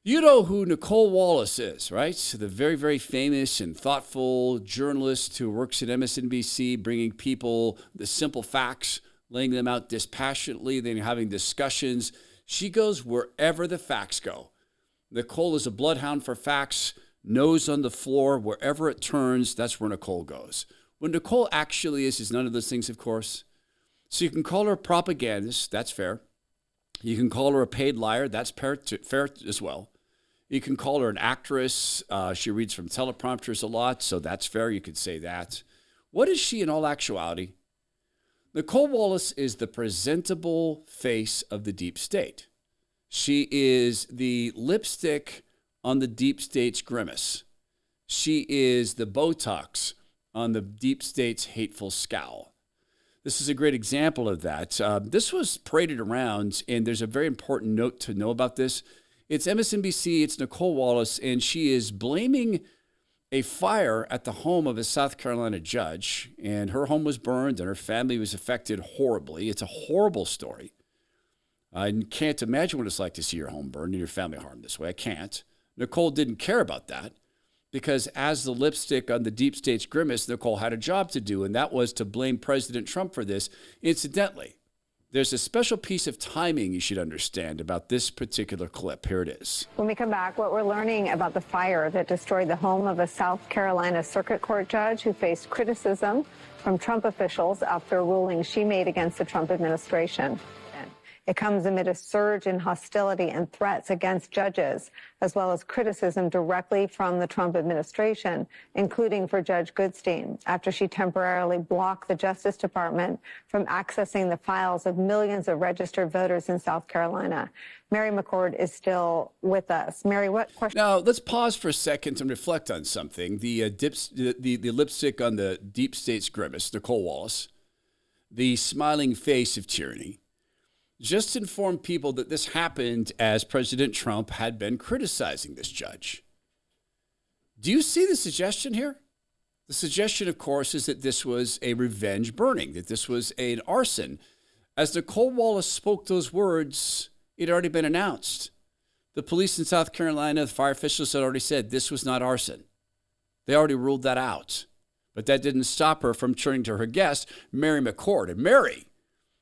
You know who Nicolle Wallace is, right? The very, very famous and thoughtful journalist who works at MSNBC, bringing people the simple facts, laying them out dispassionately, then having discussions. She goes wherever the facts go. Nicolle is a bloodhound for facts, nose on the floor. Wherever it turns, that's where Nicolle goes. What Nicolle actually is none of those things, of course. So you can call her a propagandist. That's fair. You can call her a paid liar. That's fair as well. You can call her an actress. She reads from teleprompters a lot, so that's fair. You could say that. What is she in all actuality? Nicolle Wallace is the presentable face of the deep state. She is the lipstick on the deep state's grimace. She is the Botox on the deep state's hateful scowl. This is a great example of that. This was paraded around, and there's a very important note to know about this. It's MSNBC, it's Nicolle Wallace, and she is blaming a fire at the home of a South Carolina judge, and her home was burned, and her family was affected horribly. It's a horrible story. I can't imagine what it's like to see your home burned and your family harmed this way. I can't. Nicolle didn't care about that because as the lipstick on the deep state's grimace, Nicolle had a job to do, and that was to blame President Trump for this. Incidentally, there's a special piece of timing you should understand about this particular clip. Here it is. When we come back, what we're learning about the fire that destroyed the home of a South Carolina circuit court judge who faced criticism from Trump officials after a ruling she made against the Trump administration. It comes amid a surge in hostility and threats against judges, as well as criticism directly from the Trump administration, including for Judge Goodstein, after she temporarily blocked the Justice Department from accessing the files of millions of registered voters in South Carolina. Mary McCord is still with us. Mary, what question? Now, let's pause for a second and reflect on something. The lipstick on the deep state's grimace, Nicolle Wallace, the smiling face of tyranny, just inform people that this happened as President Trump had been criticizing this judge. Do you see the suggestion here? The suggestion, of course, is that this was a revenge burning, that this was an arson. As Nicolle Wallace spoke those words, it had already been announced. The police in South Carolina, the fire officials had already said this was not arson. They already ruled that out. But that didn't stop her from turning to her guest, Mary McCord. And Mary,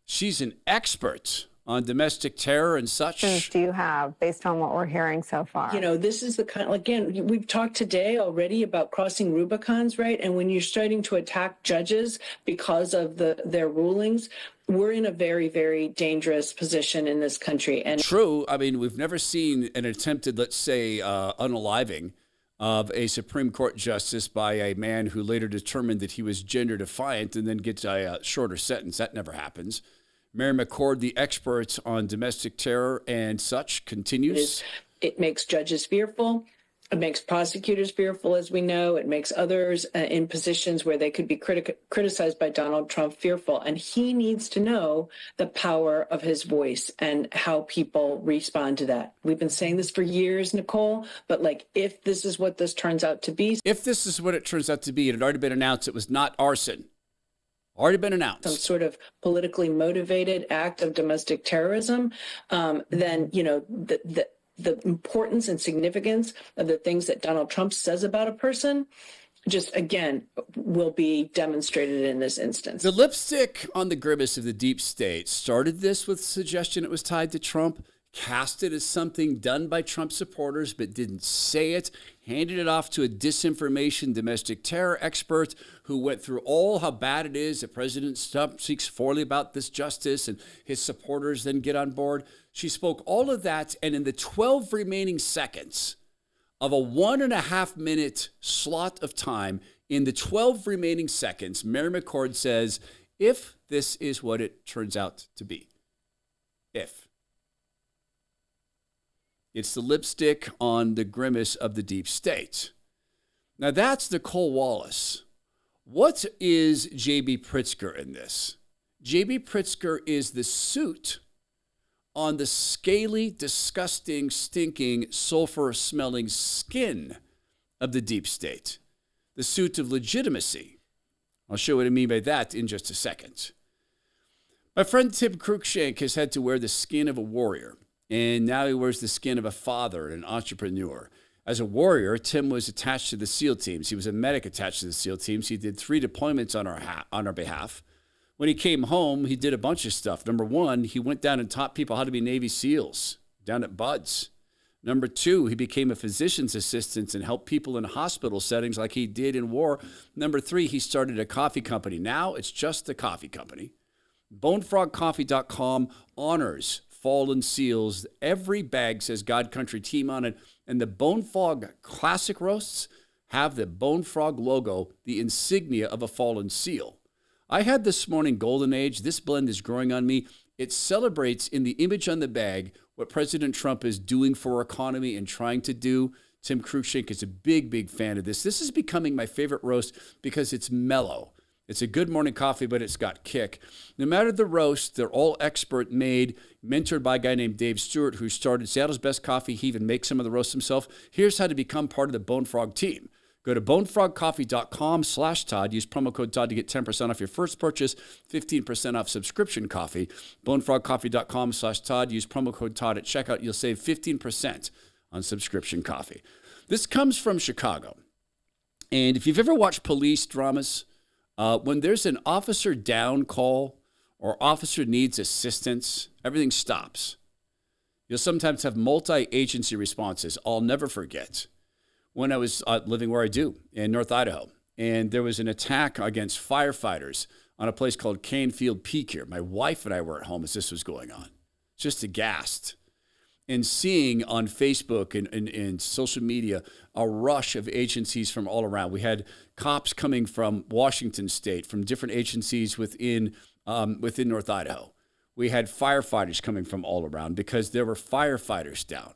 she's an expert on domestic terror and such. Do you have, based on what we're hearing so far? You know, this is the kind, again, we've talked today already about crossing Rubicons, right? And when you're starting to attack judges because of their rulings, we're in a very, very dangerous position in this country. And true. I mean, we've never seen an attempted, let's say, unaliving of a Supreme Court justice by a man who later determined that he was gender defiant and then gets a shorter sentence. That never happens. Mary McCord, the expert on domestic terror and such, continues. It makes judges fearful. It makes prosecutors fearful, as we know. It makes others in positions where they could be criticized by Donald Trump fearful. And he needs to know the power of his voice and how people respond to that. We've been saying this for years, Nicolle, but if this is what this turns out to be. If this is what it turns out to be, it had already been announced it was not arson. Already been announced. Some sort of politically motivated act of domestic terrorism, then, the importance and significance of the things that Donald Trump says about a person just, again, will be demonstrated in this instance. The lipstick on the grimace of the deep state started this with suggestion it was tied to Trump, cast it as something done by Trump supporters, but didn't say it, handed it off to a disinformation domestic terror expert who went through all how bad it is that President Trump speaks poorly about this justice and his supporters then get on board. She spoke all of that, and in the 12 remaining seconds of a 1.5 minute slot of time, in the 12 remaining seconds, Mary McCord says, if this is what it turns out to be. If. It's the lipstick on the grimace of the deep state. Now that's Nicolle Wallace. What is J.B. Pritzker in this? J.B. Pritzker is the suit on the scaly, disgusting, stinking, sulfur-smelling skin of the deep state. The suit of legitimacy. I'll show you what I mean by that in just a second. My friend Tim Cruikshank has had to wear the skin of a warrior And now he wears the skin of a father and an entrepreneur. As a warrior, Tim was attached to the SEAL teams. He was a medic attached to the SEAL teams. He did 3 deployments on our behalf. When he came home, he did a bunch of stuff. Number 1, he went down and taught people how to be Navy SEALs down at Bud's. Number 2, he became a physician's assistant and helped people in hospital settings like he did in war. Number 3, he started a coffee company. Now it's just a coffee company. Bonefrogcoffee.com honors fallen SEALs. Every bag says God Country Team on it. And the Bone Frog Classic Roasts have the Bone Frog logo, the insignia of a fallen SEAL. I had this morning Golden Age. This blend is growing on me. It celebrates in the image on the bag what President Trump is doing for our economy and trying to do. Tim Cruikshank is a big, big fan of this. This is becoming my favorite roast because it's mellow. It's a good morning coffee, but it's got kick. No matter the roast, they're all expert made, mentored by a guy named Dave Stewart, who started Seattle's Best Coffee. He even makes some of the roasts himself. Here's how to become part of the Bone Frog team. Go to bonefrogcoffee.com/Todd. Use promo code Todd to get 10% off your first purchase, 15% off subscription coffee. Bonefrogcoffee.com/Todd. Use promo code Todd at checkout. You'll save 15% on subscription coffee. This comes from Chicago. And if you've ever watched police dramas, when there's an officer down call or officer needs assistance, everything stops. You'll sometimes have multi-agency responses. I'll never forget when I was living where I do in North Idaho, and there was an attack against firefighters on a place called Canfield Peak here. My wife and I were at home as this was going on, just aghast. And seeing on Facebook and social media a rush of agencies from all around. We had cops coming from Washington State, from different agencies within North Idaho. We had firefighters coming from all around because there were firefighters down.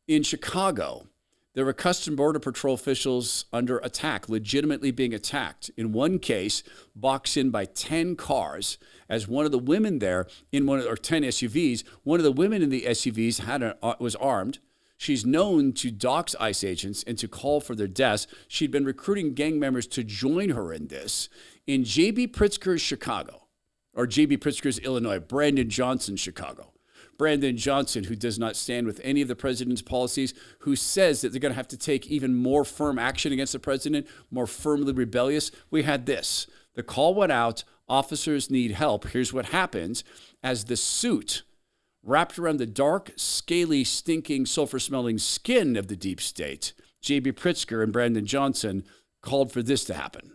In Chicago, there were Customs Border Patrol officials under attack, legitimately being attacked. In one case, boxed in by 10 cars, as one of the women there, or 10 SUVs, one of the women in the SUVs was armed. She's known to dox ICE agents and to call for their deaths. She'd been recruiting gang members to join her in this. In J.B. Pritzker's Chicago, or J.B. Pritzker's Illinois, Brandon Johnson's Chicago. Brandon Johnson, who does not stand with any of the president's policies, who says that they're going to have to take even more firm action against the president, more firmly rebellious. We had this. The call went out. Officers need help. Here's what happens. As the suit wrapped around the dark, scaly, stinking, sulfur-smelling skin of the deep state, J.B. Pritzker and Brandon Johnson called for this to happen.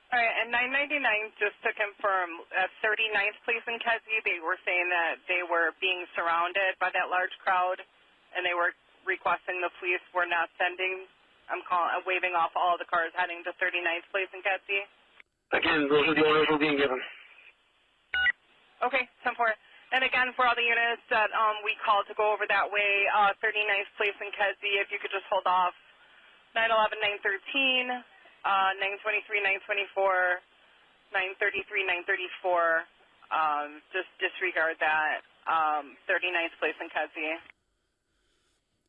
All right, and 999, just to confirm, 39th Police in Kedzie, they were saying that they were being surrounded by that large crowd, and they were requesting the police were not sending, waving off all the cars heading to 39th Police in Kedzie. Again, those are the orders we're being given. Okay, 10-4. And again, for all the units that we called to go over that way, 39th Police in Kedzie, if you could just hold off 911, 913. 923, 924, 933, 934. Just disregard that. 39th Place in Kedzie.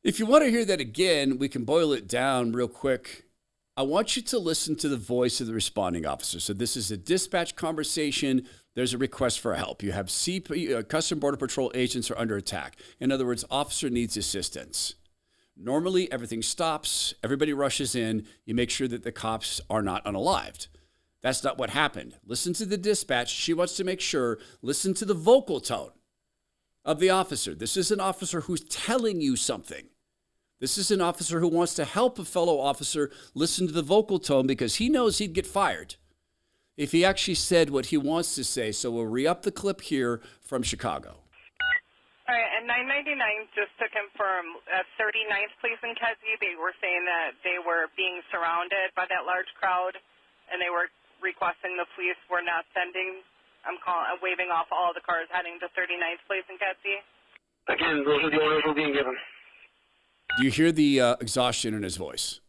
If you want to hear that again, we can boil it down real quick. I want you to listen to the voice of the responding officer. So this is a dispatch conversation. There's a request for help. You have Customs Border Patrol agents are under attack. In other words, officer needs assistance. Normally, everything stops. Everybody rushes in. You make sure that the cops are not unalived. That's not what happened. Listen to the dispatch. She wants to make sure. Listen to the vocal tone of the officer. This is an officer who's telling you something. This is an officer who wants to help a fellow officer. Listen to the vocal tone because he knows he'd get fired if he actually said what he wants to say. So we'll re-up the clip here from Chicago. All right, and 999, just to confirm, 39th Police in Kedzie, they were saying that they were being surrounded by that large crowd, and they were requesting the police were not sending, waving off all the cars heading to 39th Police in Kedzie. Again, those are the orders we're being given. Do you hear the exhaustion in his voice?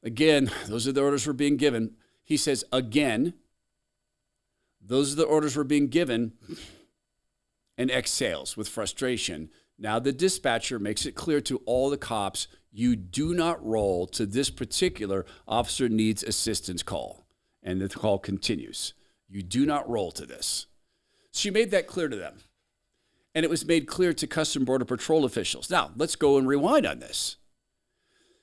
Again, those are the orders we're being given. He says, again, those are the orders we're being given. And exhales with frustration. Now the dispatcher makes it clear to all the cops, you do not roll to this particular officer needs assistance call. And the call continues. You do not roll to this. She made that clear to them. And it was made clear to Customs Border Patrol officials. Now, let's go and rewind on this.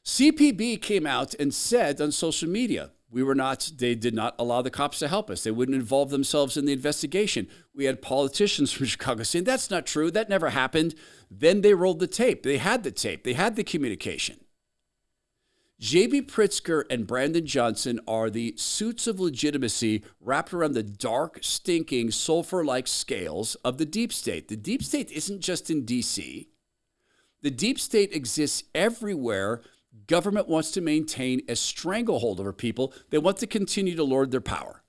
CPB came out and said on social media, they did not allow the cops to help us. They wouldn't involve themselves in the investigation. We had politicians from Chicago saying, that's not true. That never happened. Then they rolled the tape. They had the tape. They had the communication. J.B. Pritzker and Brandon Johnson are the suits of legitimacy wrapped around the dark, stinking, sulfur-like scales of the deep state. The deep state isn't just in D.C. The deep state exists everywhere. Government wants to maintain a stranglehold over people. They want to continue to lord their power.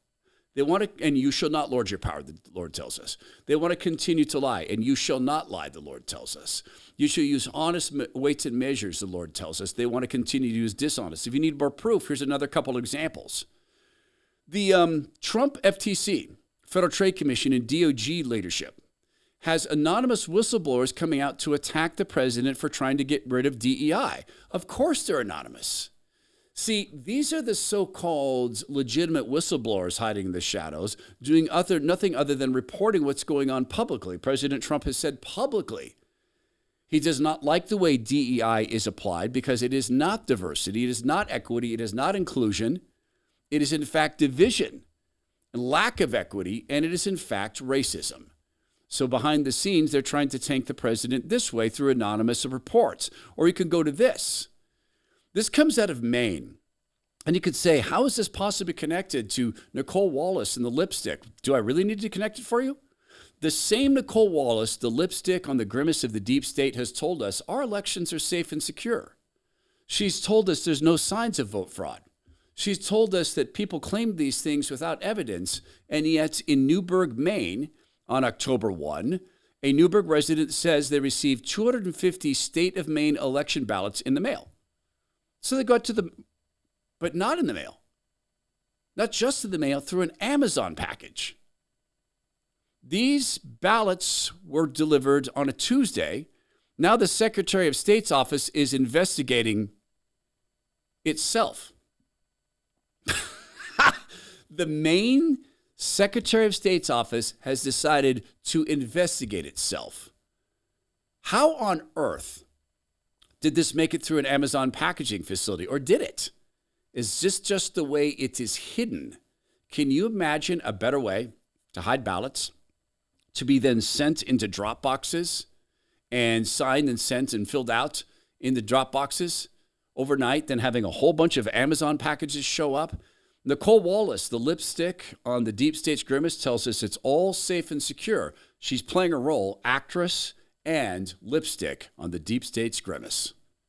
They want to, and you shall not lord your power, the Lord tells us. They want to continue to lie, and you shall not lie, the Lord tells us. You shall use honest weights and measures, the Lord tells us. They want to continue to use dishonest. If you need more proof, here's another couple of examples. The Trump FTC, Federal Trade Commission, and DOJ leadership has anonymous whistleblowers coming out to attack the president for trying to get rid of DEI. Of course they're anonymous. See, these are the so-called legitimate whistleblowers hiding in the shadows, doing nothing other than reporting what's going on publicly. President Trump has said publicly he does not like the way DEI is applied because it is not diversity, it is not equity, it is not inclusion. It is in fact division and lack of equity, and it is in fact racism. So behind the scenes, they're trying to tank the president this way through anonymous reports. Or you could go to this. This comes out of Maine. And you could say, how is this possibly connected to Nicolle Wallace and the lipstick? Do I really need to connect it for you? The same Nicolle Wallace, the lipstick on the grimace of the deep state, has told us our elections are safe and secure. She's told us there's no signs of vote fraud. She's told us that people claim these things without evidence. And yet in Newburgh, Maine, on October 1, a Newburgh resident says they received 250 state of Maine election ballots in the mail. So they got but not in the mail. Not just in the mail, through an Amazon package. These ballots were delivered on a Tuesday. Now the Secretary of State's office is investigating itself. The Maine Secretary of State's office has decided to investigate itself. How on earth did this make it through an Amazon packaging facility, or did it? Is this just the way it is hidden? Can you imagine a better way to hide ballots, to be then sent into drop boxes and signed and sent and filled out in the drop boxes overnight than having a whole bunch of Amazon packages show up? Nicolle Wallace, the lipstick on the deep state's grimace, tells us it's all safe and secure. She's playing a role, actress and lipstick on the deep state's grimace.